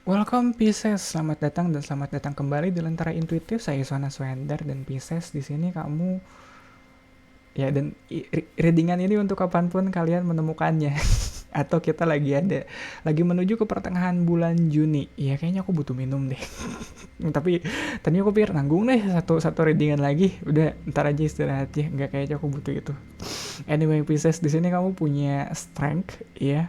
Welcome Pisces, selamat datang dan selamat datang kembali di Lentera Intuitif. Saya Sona Swender dan Pisces di sini kamu ya, dan readingan ini untuk kapanpun kalian menemukannya atau kita lagi menuju ke pertengahan bulan Juni. Ya kayaknya aku butuh minum deh. Tapi tadi aku pikir nanggung deh satu readingan lagi. Udah ntar aja istirahat ya. Nggak, kayaknya aku butuh itu. Anyway, Pisces, di sini kamu punya strength, ya.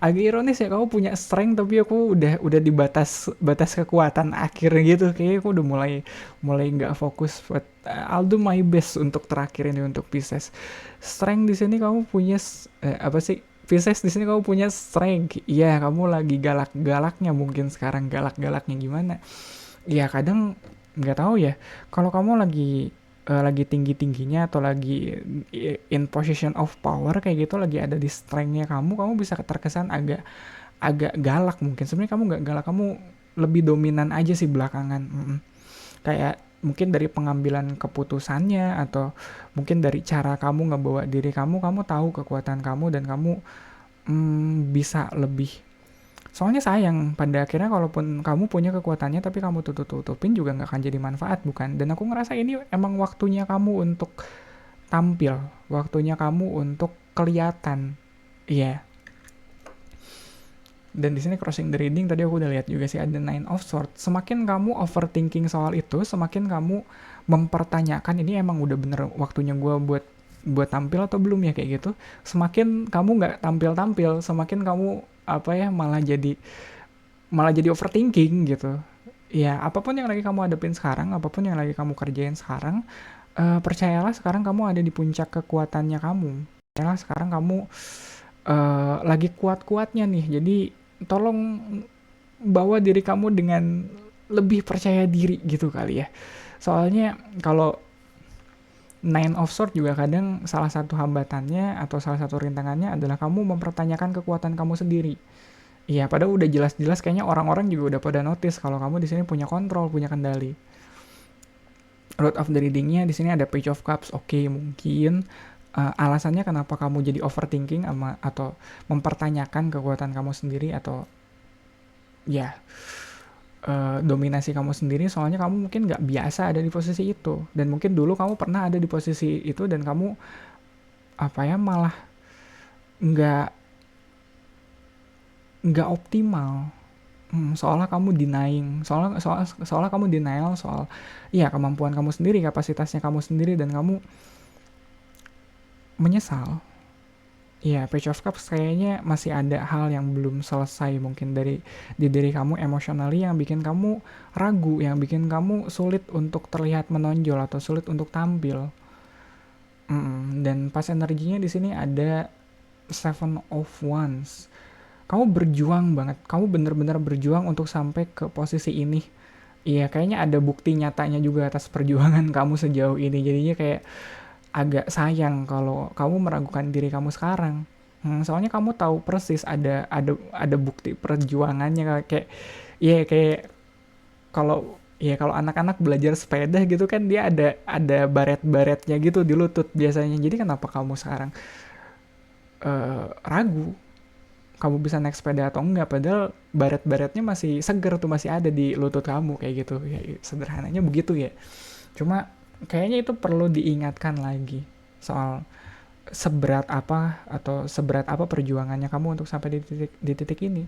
Agak ironis ya, kamu punya strength tapi aku udah di batas kekuatan akhir gitu. Kayaknya aku udah mulai mulai nggak fokus. But I'll do my best untuk terakhir ini untuk Pisces. Strength di sini kamu punya apa sih? Pisces di sini kamu punya strength. Iya, kamu lagi galak-galaknya mungkin sekarang, galak-galaknya gimana? Ya kadang nggak tahu ya, kalau kamu lagi tinggi-tingginya atau lagi in position of power kayak gitu, lagi ada di strength-nya kamu bisa terkesan agak agak galak mungkin. Sebenarnya kamu nggak galak, kamu lebih dominan aja sih belakangan. Kayak mungkin dari pengambilan keputusannya atau mungkin dari cara kamu ngebawa diri kamu tahu kekuatan kamu dan kamu bisa lebih. Soalnya sayang, pada akhirnya kalaupun kamu punya kekuatannya tapi kamu tutup-tutupin juga nggak akan jadi manfaat, bukan? Dan aku ngerasa ini emang waktunya kamu untuk tampil, waktunya kamu untuk kelihatan. Iya. Yeah. Dan di sini crossing the reading tadi aku udah lihat juga sih ada Nine of Swords. Semakin kamu overthinking soal itu, semakin kamu mempertanyakan ini emang udah bener waktunya gue buat tampil atau belum ya kayak gitu. Semakin kamu nggak tampil-tampil, semakin kamu apa ya malah jadi overthinking gitu. Ya, apapun yang lagi kamu hadapin sekarang, apapun yang lagi kamu kerjain sekarang, percayalah sekarang kamu ada di puncak kekuatannya kamu. Percayalah sekarang kamu lagi kuat-kuatnya nih. Jadi tolong bawa diri kamu dengan lebih percaya diri gitu kali ya. Soalnya kalau Nine of Swords juga kadang salah satu hambatannya atau salah satu rintangannya adalah kamu mempertanyakan kekuatan kamu sendiri. Iya, padahal udah jelas-jelas kayaknya orang-orang juga udah pada notice kalau kamu di sini punya kontrol, punya kendali. Road of the Reading-nya di sini ada Page of Cups. Oke, mungkin alasannya kenapa kamu jadi overthinking atau mempertanyakan kekuatan kamu sendiri atau ya dominasi kamu sendiri, soalnya kamu mungkin nggak biasa ada di posisi itu dan mungkin dulu kamu pernah ada di posisi itu dan kamu apa ya malah nggak nggak optimal. Soalnya kamu denying, soalnya kamu denial soal iya kemampuan kamu sendiri, kapasitasnya kamu sendiri, dan kamu menyesal. Iya, Page of Cups kayaknya masih ada hal yang belum selesai mungkin di diri kamu emotionally yang bikin kamu ragu, yang bikin kamu sulit untuk terlihat menonjol atau sulit untuk tampil. Dan pas energinya di sini ada Seven of Wands. Kamu berjuang banget, kamu bener-bener berjuang untuk sampai ke posisi ini. Iya, kayaknya ada bukti nyatanya juga atas perjuangan kamu sejauh ini. Jadinya kayak agak sayang kalau kamu meragukan diri kamu sekarang. Soalnya kamu tahu persis ada bukti perjuangannya kayak ya kayak kalau anak-anak belajar sepeda gitu kan dia ada baret-baretnya gitu di lutut biasanya. Jadi kenapa kamu sekarang ragu kamu bisa naik sepeda atau enggak, padahal baret-baretnya masih seger tuh, masih ada di lutut kamu kayak gitu ya. Sederhananya begitu ya. Cuma kayaknya itu perlu diingatkan lagi soal seberat apa atau seberat apa perjuangannya kamu untuk sampai di titik ini.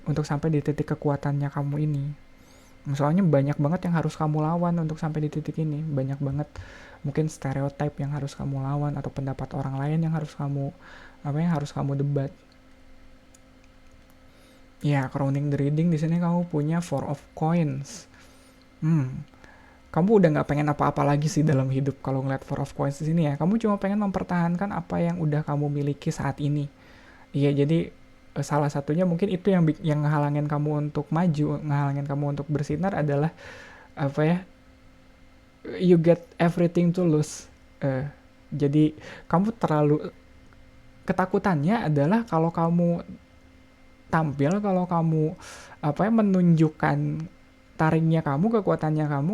Untuk sampai di titik kekuatannya kamu ini. Soalnya banyak banget yang harus kamu lawan untuk sampai di titik ini. Banyak banget mungkin stereotip yang harus kamu lawan atau pendapat orang lain yang harus kamu debat. Ya, crowning the reading di sini kamu punya Four of Coins. Kamu udah nggak pengen apa-apa lagi sih dalam hidup kalau ngeliat Four of Coins di sini ya. Kamu cuma pengen mempertahankan apa yang udah kamu miliki saat ini. Iya, jadi salah satunya mungkin itu yang ngehalangin kamu untuk maju, ngehalangin kamu untuk bersinar adalah apa ya? You get everything to lose. Jadi kamu terlalu ketakutannya adalah kalau kamu tampil, kalau kamu apa ya menunjukkan taringnya kamu, kekuatannya kamu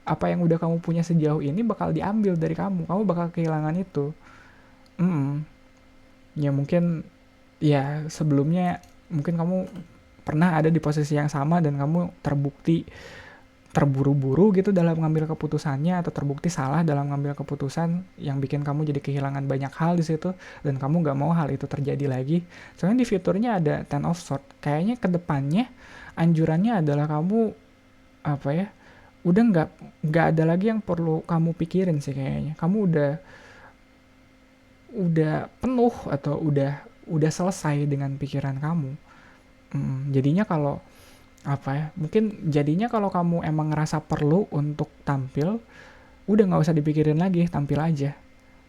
apa yang udah kamu punya sejauh ini bakal diambil dari kamu bakal kehilangan itu. Ya mungkin ya sebelumnya mungkin kamu pernah ada di posisi yang sama dan kamu terbukti terburu-buru gitu dalam ngambil keputusannya, atau terbukti salah dalam ngambil keputusan yang bikin kamu jadi kehilangan banyak hal di situ, dan kamu nggak mau hal itu terjadi lagi. Soalnya di fiturnya ada Ten of Swords, kayaknya kedepannya anjurannya adalah kamu apa ya, udah nggak ada lagi yang perlu kamu pikirin sih kayaknya. Kamu udah penuh, atau udah selesai dengan pikiran kamu. Jadinya kalau apa ya, mungkin jadinya kalau kamu emang ngerasa perlu untuk tampil, udah nggak usah dipikirin lagi, tampil aja.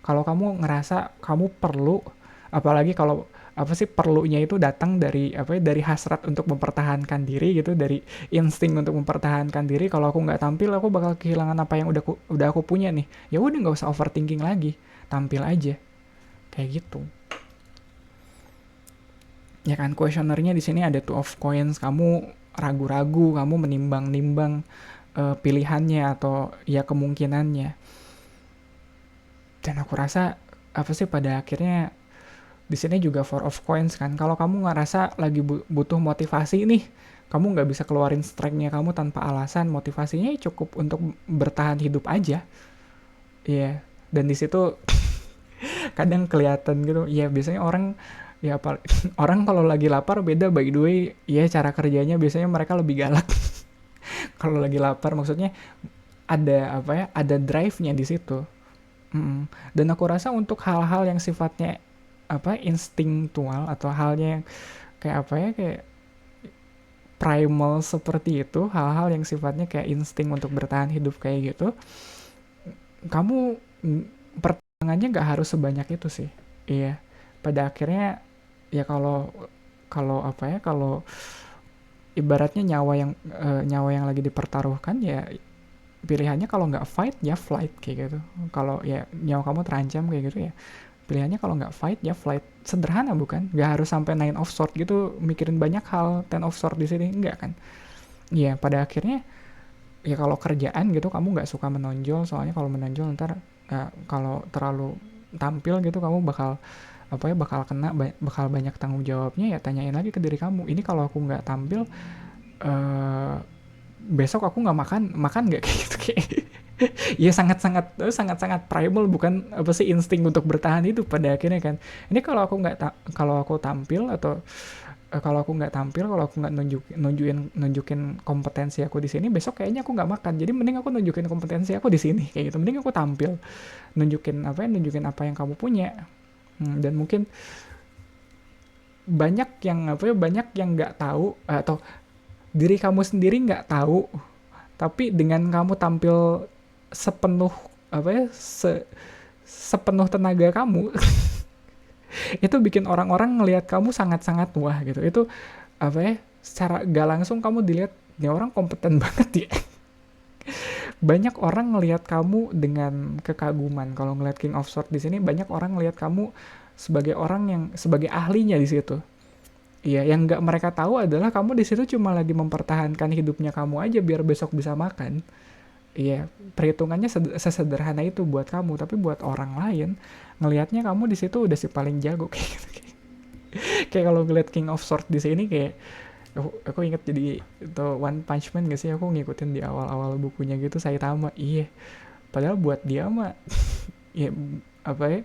Kalau kamu ngerasa kamu perlu, apalagi kalau apa sih, perlunya itu datang dari apa ya, dari hasrat untuk mempertahankan diri gitu, dari insting untuk mempertahankan diri. Kalau aku nggak tampil, aku bakal kehilangan apa yang udah aku punya nih. Ya udah, nggak usah overthinking lagi, tampil aja, kayak gitu. Ya kan, questionernya di sini ada two of coins, kamu ragu-ragu, kamu menimbang-nimbang pilihannya atau ya kemungkinannya. Dan aku rasa apa sih, pada akhirnya di sini juga four of coins kan. Kalau kamu ngerasa lagi butuh motivasi nih, kamu nggak bisa keluarin strength-nya kamu tanpa alasan, motivasinya cukup untuk bertahan hidup aja. Iya, yeah. Dan di situ kadang kelihatan gitu. Iya, yeah, biasanya orang ya apa, orang kalau lagi lapar beda, by the way. Iya, yeah, cara kerjanya biasanya mereka lebih galak. Kalau lagi lapar maksudnya ada apa ya, ada drive-nya di situ. Dan aku rasa untuk hal-hal yang sifatnya apa, instingtual, atau halnya yang kayak apa ya, kayak primal seperti itu, hal-hal yang sifatnya kayak insting untuk bertahan hidup kayak gitu, kamu pertimbangannya nggak harus sebanyak itu sih. Iya, pada akhirnya ya kalau kalau apa ya, kalau ibaratnya nyawa yang lagi dipertaruhkan, ya pilihannya kalau nggak fight ya flight kayak gitu. Kalau ya nyawa kamu terancam kayak gitu, ya pilihannya kalau nggak fight ya flight. Sederhana bukan? Nggak harus sampai nine of sword gitu mikirin banyak hal, ten of sword di sini enggak kan? Iya, pada akhirnya ya kalau kerjaan gitu kamu nggak suka menonjol, soalnya kalau menonjol ntar kalau terlalu tampil gitu kamu bakal apa ya, bakal kena, bakal banyak tanggung jawabnya. Ya tanyain lagi ke diri kamu, ini kalau aku nggak tampil besok aku nggak makan nggak, kayak gitu kayak. Ya sangat primal, bukan apa sih, insting untuk bertahan itu pada akhirnya kan. Ini kalau aku nggak kalau aku tampil, atau kalau aku nggak tampil, kalau aku nggak nunjukin kompetensi aku di sini, besok kayaknya aku nggak makan. Jadi mending aku nunjukin kompetensi aku di sini kayak gitu. Mending aku tampil, nunjukin apa yang kamu punya. Dan mungkin banyak yang nggak tahu, atau diri kamu sendiri nggak tahu, tapi dengan kamu tampil sepenuh apa ya, sepenuh tenaga kamu, itu bikin orang-orang ngelihat kamu sangat-sangat wah gitu. Itu apa ya, secara gak langsung kamu dilihat, ini orang kompeten banget ya. Banyak orang ngelihat kamu dengan kekaguman. Kalau ngelihat King of Swords di sini, banyak orang ngelihat kamu sebagai orang yang sebagai ahlinya di situ. Iya, yang nggak mereka tahu adalah kamu di situ cuma lagi mempertahankan hidupnya kamu aja biar besok bisa makan. Iya, perhitungannya sesederhana itu buat kamu, tapi buat orang lain ngelihatnya kamu di situ udah si paling jago kayak gitu. Kayak kalau ngeliat King of Swords di sini, kayak aku inget jadi itu One Punch Man gak sih, aku ngikutin di awal-awal bukunya gitu, Saitama. Iya, padahal buat dia mah ya apa ya,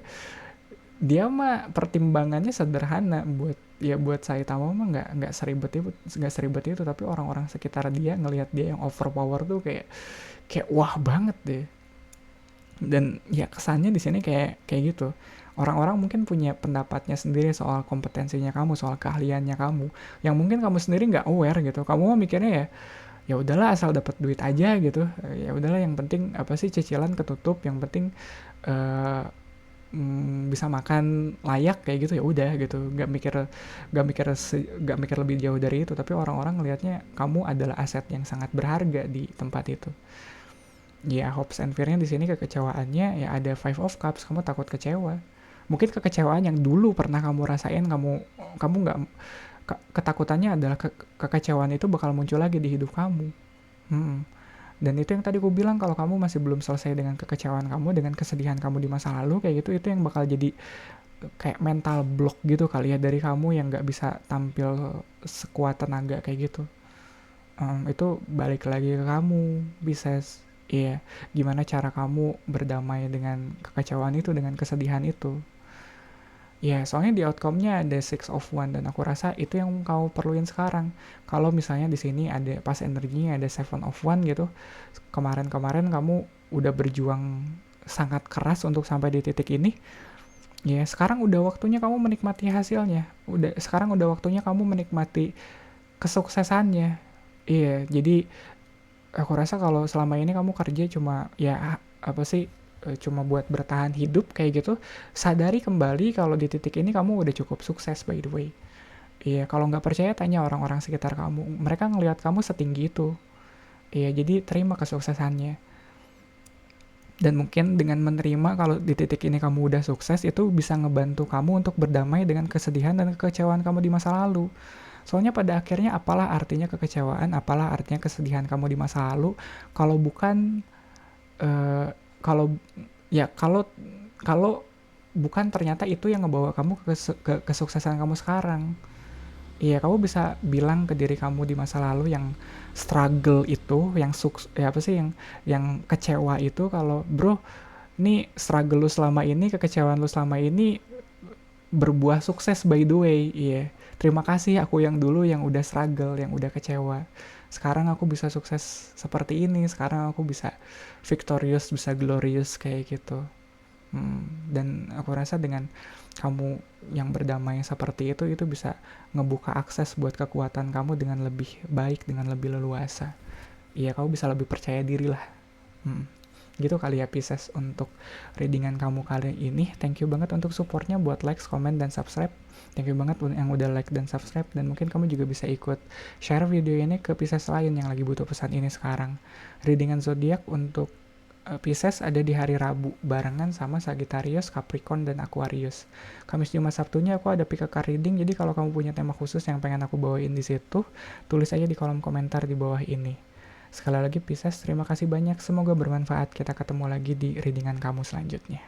dia mah pertimbangannya sederhana. Buat Saitama mah nggak seribet itu, tapi orang-orang sekitar dia ngelihat dia yang overpower tuh kayak wah banget deh. Dan ya kesannya di sini kayak gitu. Orang-orang mungkin punya pendapatnya sendiri soal kompetensinya kamu, soal keahliannya kamu, yang mungkin kamu sendiri nggak aware gitu. Kamu mah mikirnya ya udahlah, asal dapat duit aja gitu. Ya udahlah, yang penting apa sih, cicilan ketutup, yang penting uh, bisa makan layak kayak gitu, ya udah gitu. Nggak mikir lebih jauh dari itu. Tapi orang-orang ngelihatnya kamu adalah aset yang sangat berharga di tempat itu. Ya, hopes and fear-nya di sini, kekecewaannya ya ada Five of Cups, kamu takut kecewa. Mungkin kekecewaan yang dulu pernah kamu rasain, kamu nggak, ketakutannya adalah kekecewaan itu bakal muncul lagi di hidup kamu. Dan itu yang tadi aku bilang, kalau kamu masih belum selesai dengan kekecewaan kamu, dengan kesedihan kamu di masa lalu kayak gitu, itu yang bakal jadi kayak mental block gitu kali ya dari kamu yang nggak bisa tampil sekuat tenaga kayak gitu. Itu balik lagi ke kamu, Pisces. Iya, gimana cara kamu berdamai dengan kekecewaan itu, dengan kesedihan itu. Ya, soalnya di outcome-nya ada Six of One dan aku rasa itu yang kau perluin sekarang. Kalau misalnya di sini ada pas energinya ada Seven of One gitu, kemarin-kemarin kamu udah berjuang sangat keras untuk sampai di titik ini, ya sekarang udah waktunya kamu menikmati hasilnya. Sekarang udah waktunya kamu menikmati kesuksesannya. Iya, jadi aku rasa kalau selama ini kamu kerja cuma ya apa sih cuma buat bertahan hidup kayak gitu, sadari kembali kalau di titik ini kamu udah cukup sukses by the way. Iya, kalau nggak percaya tanya orang-orang sekitar kamu, mereka ngelihat kamu setinggi itu. Iya, jadi terima kesuksesannya. Dan mungkin dengan menerima kalau di titik ini kamu udah sukses, itu bisa ngebantu kamu untuk berdamai dengan kesedihan dan kekecewaan kamu di masa lalu. Soalnya pada akhirnya apalah artinya kekecewaan, apalah artinya kesedihan kamu di masa lalu kalau bukan eh, kalau ya kalau bukan ternyata itu yang ngebawa kamu ke kesuksesan kamu sekarang. Iya, kamu bisa bilang ke diri kamu di masa lalu yang struggle itu, yang ya apa sih yang kecewa itu kalau bro, ini struggle lu selama ini, kekecewaan lu selama ini berbuah sukses by the way. Iya. Terima kasih aku yang dulu yang udah struggle, yang udah kecewa. Sekarang aku bisa sukses seperti ini, sekarang aku bisa victorious, bisa glorious kayak gitu. Dan aku rasa dengan kamu yang berdamai seperti itu bisa ngebuka akses buat kekuatan kamu dengan lebih baik, dengan lebih leluasa. Iya, kamu bisa lebih percaya diri lah. Hmm. Gitu kali ya Pisces untuk readingan kamu kali ini. Thank you banget untuk supportnya buat like, comment, dan subscribe. Thank you banget yang udah like dan subscribe. Dan mungkin kamu juga bisa ikut share video ini ke Pisces lain yang lagi butuh pesan ini sekarang. Readingan zodiak untuk Pisces ada di hari Rabu barengan sama Sagittarius, Capricorn, dan Aquarius. Kamis, Jumat, Sabtunya aku ada pick a card reading. Jadi kalau kamu punya tema khusus yang pengen aku bawain di situ, tulis aja di kolom komentar di bawah ini. Sekali lagi Pisces, terima kasih banyak. Semoga bermanfaat. Kita ketemu lagi di readingan kamu selanjutnya.